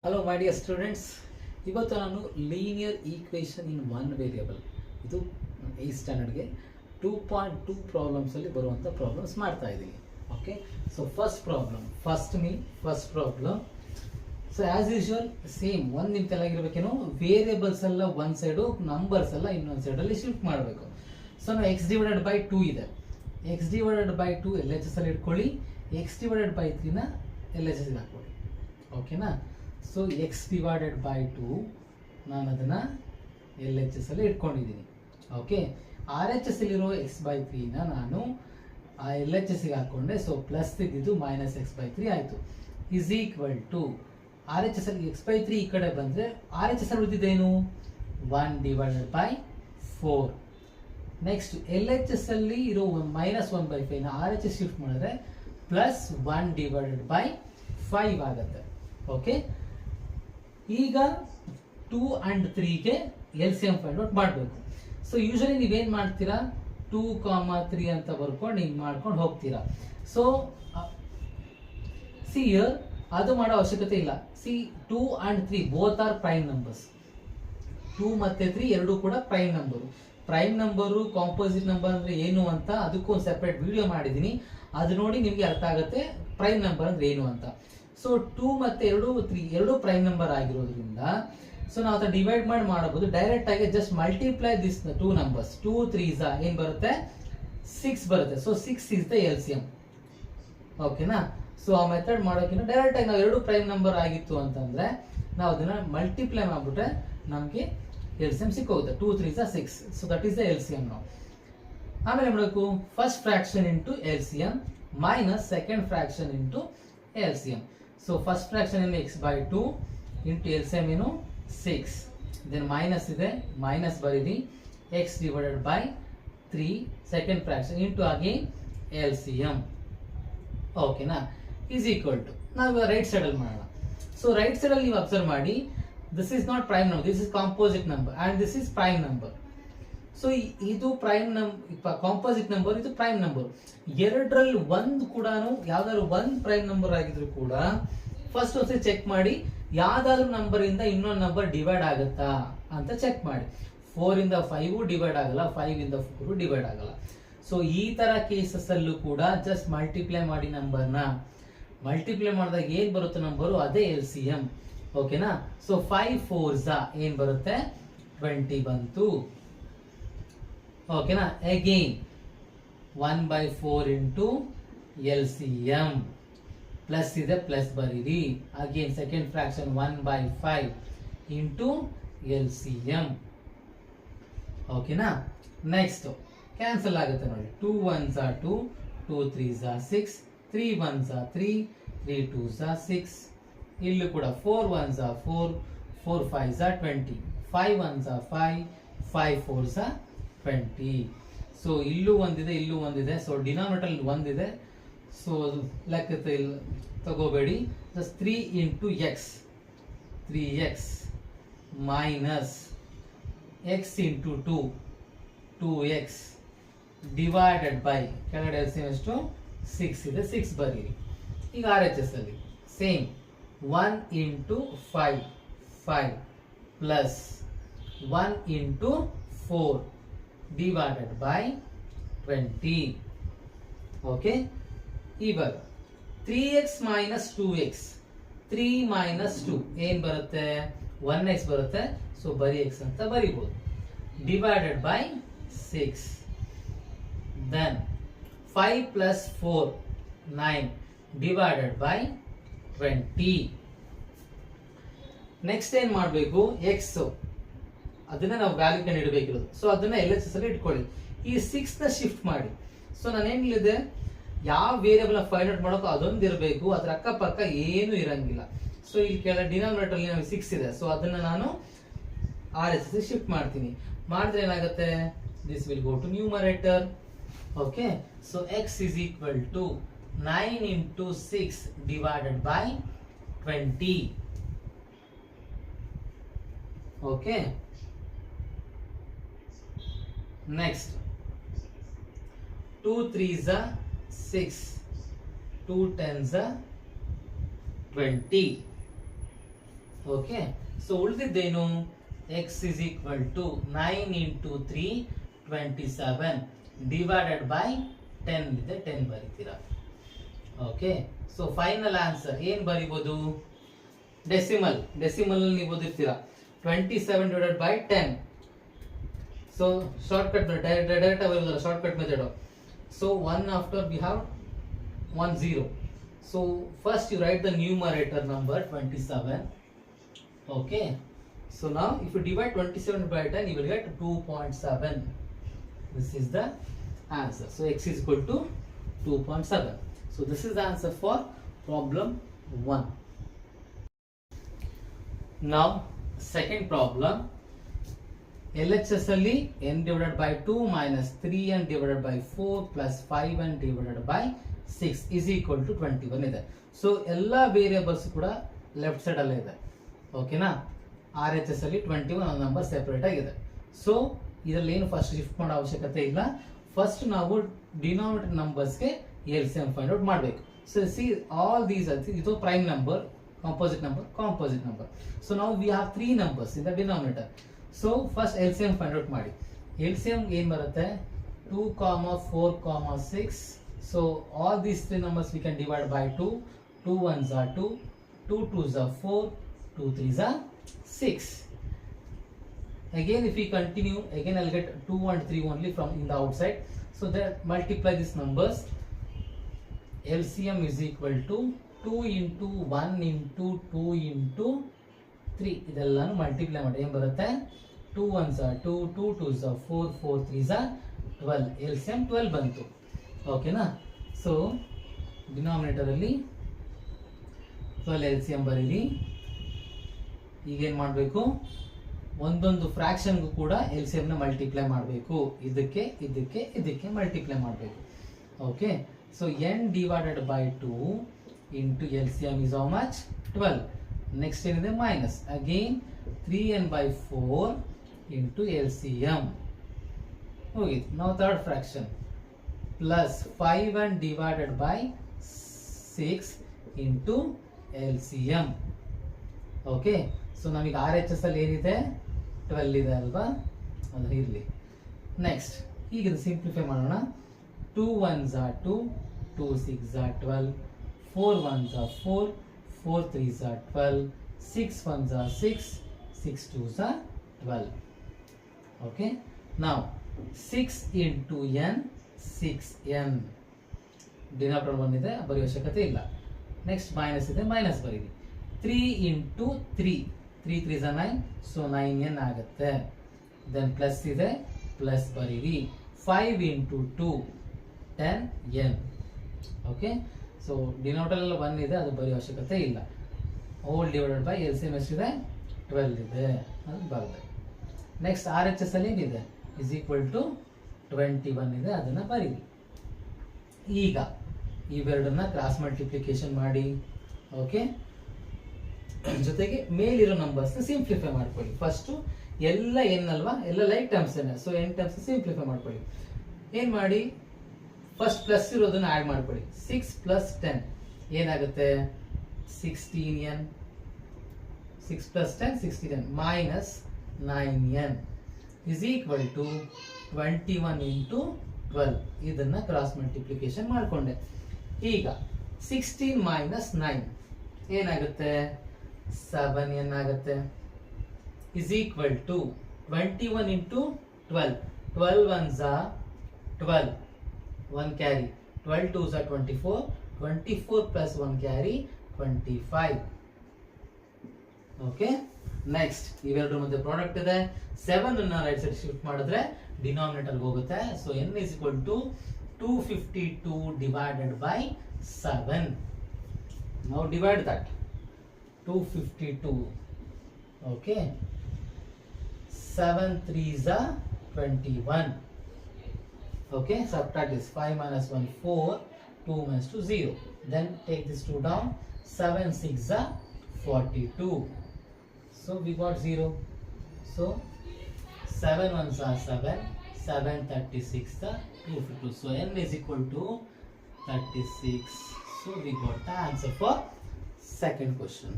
Hello my dear students, ಇವತ್ತು ನಾನು linear equation in one variable ಇದು 8th ಸ್ಟ್ಯಾಂಡರ್ಡ್ಗೆ 2.2 ಪ್ರಾಬ್ಲಮ್ಸಲ್ಲಿ ಬರುವಂಥ ಪ್ರಾಬ್ಲಮ್ಸ್ ಮಾಡ್ತಾ ಇದ್ದೀನಿ. Okay, so first problem so as usual same ಒಂದು ನಿಮಿಷ ವೇರಿಯಬಲ್ಸ್ ಎಲ್ಲ ಒಂದು ಸೈಡು, ನಂಬರ್ಸ್ ಎಲ್ಲ ಇನ್ನೊಂದು ಸೈಡಲ್ಲಿ ಶಿಫ್ಟ್ ಮಾಡಬೇಕು. ಸೊ ನಾವು x/2 ಇದೆ, x/2 ಎಲ್ ಎಚ್ ಎಸ್ ಅಲ್ಲಿ ಇಟ್ಕೊಳ್ಳಿ, x/3ನ ಎಲ್ ಎಚ್ ಎಸ್ಗೆ ಹಾಕ್ಕೊಳ್ಳಿ. ಓಕೆನಾ? ಸೊ x/2 ನಾನು ಅದನ್ನು ಎಲ್ ಎಚ್ ಎಸ್ ಅಲ್ಲಿ ಇಟ್ಕೊಂಡಿದ್ದೀನಿ. ಓಕೆ, ಆರ್ ಎಚ್ ಎಸ್ ಅಲ್ಲಿರೋ x/3ನ ನಾನು ಆ ಎಲ್ ಎಚ್ ಎಸ್ಗೆ ಹಾಕ್ಕೊಂಡೆ. ಸೊ ಪ್ಲಸ್ ಇದ್ದಿದ್ದು -x/3 ಆಯಿತು. Is equal to R H S ಅಲ್ಲಿ x/3 ಈ ಕಡೆ ಬಂದರೆ ಆರ್ ಎಚ್ ಎಸ್ ಅಲ್ಲಿ ಉಳಿದಿದ್ದೇನು 1/4. ನೆಕ್ಸ್ಟ್ ಎಲ್ ಎಚ್ ಎಸ್ ಅಲ್ಲಿ ಇರೋ -1/5ನ ಆರ್ ಎಚ್ ಎಸ್ ಶಿಫ್ಟ್ ಮಾಡಿದ್ರೆ +1/5 ಆಗುತ್ತೆ. ಓಕೆ, ಈಗ 2 and 3ಗೆ LCM ಫೈಂಡ್ ಔಟ್ ಮಾಡಬೇಕು. ಸೊ ಯೂಶಲಿ ನೀವೇನು ಮಾಡ್ತೀರಾ, 2, 3 ಅಂತ ಬರ್ಕೊಂಡು ಹಿಂಗೆ ಮಾಡ್ಕೊಂಡು ಹೋಗ್ತೀರಾ. ಸೊ ಸಿ ಹಿಯರ್ ಅದು ಮಾಡೋ ಅವಶ್ಯಕತೆ ಇಲ್ಲ. C 2 and 3 both are prime numbers. 2 ಮತ್ತು 3 ಎರಡೂ ಕೂಡ prime number. Prime number composite number ಅಂದರೆ ಏನು ಅಂತ ಅದಕ್ಕೂ ಒಂದು ಸೆಪ್ರೇಟ್ ವಿಡಿಯೋ ಮಾಡಿದ್ದೀನಿ, ಅದು ನೋಡಿ ನಿಮಗೆ ಅರ್ಥ ಆಗುತ್ತೆ ಪ್ರೈಮ್ ನಂಬರ್ ಅಂದ್ರೆ ಏನು ಅಂತ. ಸೊ 2 ಮತ್ತು 3 ಎರಡೂ ಪ್ರೈಮ್ ನಂಬರ್ ಆಗಿರೋದ್ರಿಂದ ಸೊ ನಾವು ಅದನ್ನ ಡಿವೈಡ್ ಮಾಡಬಹುದು. ಡೈರೆಕ್ಟ್ ಆಗಿ just multiply this 2 numbers. 2 3s ಏನು ಬರುತ್ತೆ, 6 ಬರುತ್ತೆ. So 6 is the LCM. ಓಕೆನಾ? ಸೊ ಆ ಮೆಥಡ್ ಮಾಡೋಕ್ಕಿಂತ ಡೈರೆಕ್ಟ್ ಆಗಿ ನಾವು ಎರಡು ಪ್ರೈಮ್ ನಂಬರ್ ಆಗಿತ್ತು ಅಂತಂದ್ರೆ ನಾವು ಅದನ್ನ ಮಲ್ಟಿಪ್ಲೈ ಮಾಡಿಬಿಟ್ರೆ ನಮಗೆ LCM ಸಿಕ್ಕೋಗುತ್ತೆ. 2 3s 6. So that is the LCM ನಾವು. ಆಮೇಲೆ ಮಾಡಬೇಕು, first fraction into LCM minus second fraction into LCM. So first fraction ಏನು x/2 ಇಂಟು LCM ಏನು 6. ದೆನ್ ಮೈನಸ್ ಇದೆ, ಮೈನಸ್ ಬರೀರಿ, x/3 second fraction into again LCM. ಓಕೆನಾ? Is equal to ನಾವು right ಸೈಡಲ್ಲಿ ಮಾಡೋಣ. ಸೊ ರೈಟ್ ಸೈಡಲ್ಲಿ ನೀವು ಅಬ್ಸರ್ವ್ ಮಾಡಿ, this is not prime number, this is composite number and this is prime number. So ಇದು ಪ್ರೈಮ್ ಕಾಂಪೋಸಿಟ್ ನಂಬರ್, ಇದು prime number. ಎರಡರಲ್ಲಿ ಒಂದು ಕೂಡ ಯಾವ್ದಾದ್ರು ಒಂದು ಪ್ರೈಮ್ ನಂಬರ್ ಆಗಿದ್ರು ಕೂಡ ಫಸ್ಟ್ ಒಂದ್ಸರಿ ಚೆಕ್ ಮಾಡಿ ಯಾವ್ದಾದ್ರು ನಂಬರ್ ಇಂದ ಇನ್ನೊಂದು ನಂಬರ್ ಡಿವೈಡ್ ಆಗುತ್ತಾ ಅಂತ ಚೆಕ್ ಮಾಡಿ. 4 ಇಂದ 5 ಡಿವೈಡ್ ಆಗಲ್ಲ, 5 ಇಂದ 4 ಡಿವೈಡ್ ಆಗಲ್ಲ. ಸೊ ಈ ತರ ಕೇಸಸ್ ಅಲ್ಲೂ ಕೂಡ ಜಸ್ಟ್ ಮಲ್ಟಿಪ್ಲೈ ಮಾಡಿ, ನಂಬರ್ನ ಮಲ್ಟಿಪ್ಲೈ ಮಾಡಿದಾಗ ಏನ್ ಬರುತ್ತೆ ನಂಬರು ಅದೇ LCM. ಓಕೆನಾ? ಸೊ 5 4s ಏನ್ ಬರುತ್ತೆ 20 ಬಂತು. ಓಕೆನಾ? ಅಗೈನ್ 1/4 ಇಂಟು LCM ಪ್ಲಸ್ ಇದೆ, ಪ್ಲಸ್ ಬರೀರಿ. Again second fraction 1/5 into LCM. ಓಕೆನಾ? ನೆಕ್ಸ್ಟ್ ಕ್ಯಾನ್ಸಲ್ ಆಗುತ್ತೆ ನೋಡಿ. 2 1s 2, 2 3s 6, 3 1s 3, 3 2s 6. ಇಲ್ಲೂ ಕೂಡ 4 1s 4, 4 5s 20, 5 1s 5, 5 4s 20. So ಇಲ್ಲೂ ಒಂದಿದೆ, ಇಲ್ಲೂ ಒಂದಿದೆ. ಸೊ ಡಿನಾಮಿನೇಟರ್ ಒಂದಿದೆ, ಸೊ ಲೆಕ್ಕ ತಗೋಬೇಡಿ. Just 3 into x, 3x minus x into 2, 2x divided by ಕೆಳಗಡೆ LCM ಎಷ್ಟು 6 ಇದೆ, 6 ಬರೀರಿ. ಈಗ RHS ಅಲ್ಲಿ same 1 into 5, 5 plus 1 into 4 divided by 20. Okay, ಇವಾಗ 3x minus 2x, 3 minus 2 ಏನ್ ಬರುತ್ತೆ 1x ಬರುತ್ತೆ. ಸೊ ಬರೀ x ಅಂತ ಬರೀಬಹುದು. Divided by 6. Then 5 plus 4 9 divided by 20. Next ಏನ್ ಮಾಡಬೇಕು, x ಅದನ್ನ ನಾವು ವ್ಯಾಲ್ಯೂ ಕಂಡು ಇಡಬೇಕಿರೋದು. ಸೊ ಅದನ್ನ LHS ಅಲ್ಲಿ ಇಟ್ಕೊಳ್ಳಿ. ಈ 6 ನ ಶಿಫ್ಟ್ ಮಾಡಿ. ಸೊ ನಾನು ಏನ್ ಹೇಳಿದೆ, ಯಾವ ವೇರಿಯಬಲ್ ನ ಫೈಂಡ್ ಔಟ್ ಮಾಡೋಕೆ ಅದೊಂದು ಇರಬೇಕು, ಅದ್ರ ಅಕ್ಕಪಕ್ಕ ಏನು ಇರಂಗಿಲ್ಲ. ಸೊ ಇಲ್ಲಿ ಕೆಳಗೆ ಡಿನಾಮಿನೇಟರ್ ಅಲ್ಲಿ ನಮಗೆ 6 ಇದೆ. ಸೊ ಅದನ್ನ ನಾನು RHS ಶಿಫ್ಟ್ ಮಾಡ್ತೀನಿ. ಮಾಡಿದ್ರೆ ಏನಾಗುತ್ತೆ, this will go to numerator. Okay, so x is equal to 9 into 6 divided by 20. Okay, next 2 3s 6, 2 10s 20. Okay, so ಉಳಿದಿದ್ದೇನು, x is equal to 9 into 3 27 divided by 10 ಇದೆ, 10 ಬರೀತೀರಾ. ಓಕೆ, ಸೊ ಫೈನಲ್ ಆನ್ಸರ್ ಏನ್ ಬರೀಬಹುದು, decimal ಅಲ್ಲಿ ನೀವು ಓದಿರ್ತೀರಾ 27 divided by 10. So shortcut direct ಬರೋದಿಲ್ಲ, shortcut method. So 1 after we have 1 0. So first you write the numerator number 27. Okay, so now if you divide 27 by 10 you will get 2.7. This is the answer. So x is equal to 2.7. So this is the answer for problem 1. Now second problem, LHS ಅಲ್ಲಿ n divided by 2 minus 3n divided by 4 plus 5n divided by 6 is equal to 21 ಇದೆ. So ಎಲ್ಲ variables ಕೂಡ left side ಅಲ್ಲೇ ಇದೆ. ಓಕೆನಾ, RHS ಅಲ್ಲಿ 21 number separate ಆಗಿದೆ. So ಇದರಲ್ಲಿ ಏನು ಫಸ್ಟ್ ಶಿಫ್ಟ್ ಮಾಡೋ ಅವಶ್ಯಕತೆ ಇಲ್ಲ. ಫಸ್ಟ್ ನಾವು ಡಿನಾಮಿನೇಟರ್ ನಂಬರ್ಸ್ಗೆ LCM ಫೈಂಡ್ ಔಟ್ ಮಾಡಬೇಕು. ಸೊ ಸಿ ಆಲ್ ದೀಸ್ ಇದು prime number, composite number. So now we have 3 numbers in the denominator. So first LCM find out ಮಾಡಿ. LCM ಏನು ಬರುತ್ತೆ, 2, 4, 6. So all these 3 numbers we can divide by 2. 2 1s are 2, 2 2s are 4, 2 3s are 6. Again if we continue, again I'll get 2 and 3 only from in the outside. So that multiply these numbers. LCM is equal to 2 into 1 into 2 into 3. ಇದೆಲ್ಲಾನು multiply ಮಾಡಿ ಏನು ಬರುತ್ತೆ, 2 1s are 2, 2 2s are 4, 4 3s are 12. LCM 12 ಬಂತು. ಓಕೆನಾ, so denominator ಅಲ್ಲಿ 12 LCM ಬರೀರಿ. ಈಗೇನು ಮಾಡಬೇಕು, ಒಂದೊಂದು ಫ್ರಾಕ್ಷನ್ಗೂ ಕೂಡ LCM ನ ಮಲ್ಟಿಪ್ಲೈ ಮಾಡಬೇಕು. ಇದಕ್ಕೆ ಮಲ್ಟಿಪ್ಲೈ ಮಾಡಬೇಕು. Okay, so n divided by 2 into LCM is how much, 12. Next ಏನಿದೆ minus, again 3n by 4 into LCM. ಹೋಗಿತ್ತು. Now third fraction plus 5n divided by 6 into LCM. Okay, so ನಮಗೆ RHS ಅಲ್ಲಿ ಏನಿದೆ, 12 ಇದೆ ಅಲ್ವಾ, ಅದು ಇರಲಿ. ನೆಕ್ಸ್ಟ್ ಈಗ ಇದು ಸಿಂಪ್ಲಿಫೈ ಮಾಡೋಣ. 2 1s are 2, 2 6s are 12, 4 1s are 4, 4 3s are 12, 6 1s are 6, 6 2s are 12. Okay, now 6 into n, 6n. Denominator 1 ಇದೆ, ಬರೆಯೋ ಅವಶ್ಯಕತೆ ಇಲ್ಲ. ನೆಕ್ಸ್ಟ್ ಮೈನಸ್ ಇದೆ, ಮೈನಸ್ ಬರೀರಿ. 3 into 3, 3 3s are 9, so 9n ಆಗುತ್ತೆ. ದೆನ್ ಪ್ಲಸ್ ಇದೆ, ಪ್ಲಸ್ ಬರೀರಿ. 5 into 2, 10n. Okay, so denominator ಎಲ್ಲ 1 ಇದೆ, ಅದು ಬರೆಯೋ ಅವಶ್ಯಕತೆ ಇಲ್ಲ. ಹೋಲ್ ಡಿವೈಡೆಡ್ ಬೈ LCM ಎಷ್ಟಿದೆ, 12 ಇದೆ, ಅದು ಬರುತ್ತೆ. ನೆಕ್ಸ್ಟ್ RHS ಅಲ್ಲಿ ಏನಿದೆ, ಇಸ್ ಈಕ್ವಲ್ ಟು 21 ಇದೆ, ಅದನ್ನ ಬರೀರಿ. ಈಗ ಇವೆರಡನ್ನ ಕ್ರಾಸ್ ಮಲ್ಟಿಪ್ಲಿಕೇಶನ್ ಮಾಡಿ. ಓಕೆ, ಜೊತೆಗೆ ಮೇಲಿರೋ ನಂಬರ್ಸ್ ಸಿಂಪ್ಲಿಫೈ ಮಾಡ್ಕೊಳ್ಳಿ. ಫಸ್ಟ್ ಎಲ್ಲ n ಅಲ್ವಾ, ಎಲ್ಲ ಲೈಕ್ ಟರ್ಮ್ಸ್ ಏನ, ಸೊ n ಟರ್ಮ್ಸ್ ಸಿಂಪ್ಲಿಫೈ ಮಾಡ್ಕೊಳ್ಳಿ. ಏನ್ ಮಾಡಿ, ಫಸ್ಟ್ ಪ್ಲಸ್ ಇರೋದನ್ನ ಆಡ್ ಮಾಡ್ಕೊಳ್ಳಿ. 6 plus 10 ಏನಾಗುತ್ತೆ, 16n. 6 plus 10 16n minus 9n is equal to 21 into 12. ಇದನ್ನ ಕ್ರಾಸ್ ಮಲ್ಟಿಪ್ಲಿಕೇಶನ್ ಮಾಡ್ಕೊಂಡೆ. ಈಗ 16 minus 9 ಏನಾಗುತ್ತೆ, 7n ಆಗುತ್ತೆ. is equal to 21 into 12. 12 ones are 12, 1 carry. 12 twos are 24, 24 plus 1 carry 25. Okay, next ಇವೆರಡರ ಮಧ್ಯೆ ಪ್ರಾಡಕ್ಟ್ ಇದೆ. 7 ಅನ್ನ ರೈಟ್ ಸೈಡ್ ಶಿಫ್ಟ್ ಮಾಡಿದ್ರೆ ಡಿನಾಮಿನೇಟರ್ ಹೋಗುತ್ತೆ. So n is equal to 252 divided by 7. Now divide that. 252. Okay, 7 3s are 21. Okay, subtract this. 5 minus 1 4, 2 minus 2 0. Then take this 2 down. 7 6 are 42. So we got 0. So 7 ones are 7, 7 36 are 252. So n is equal to 36. So we got the answer for second question.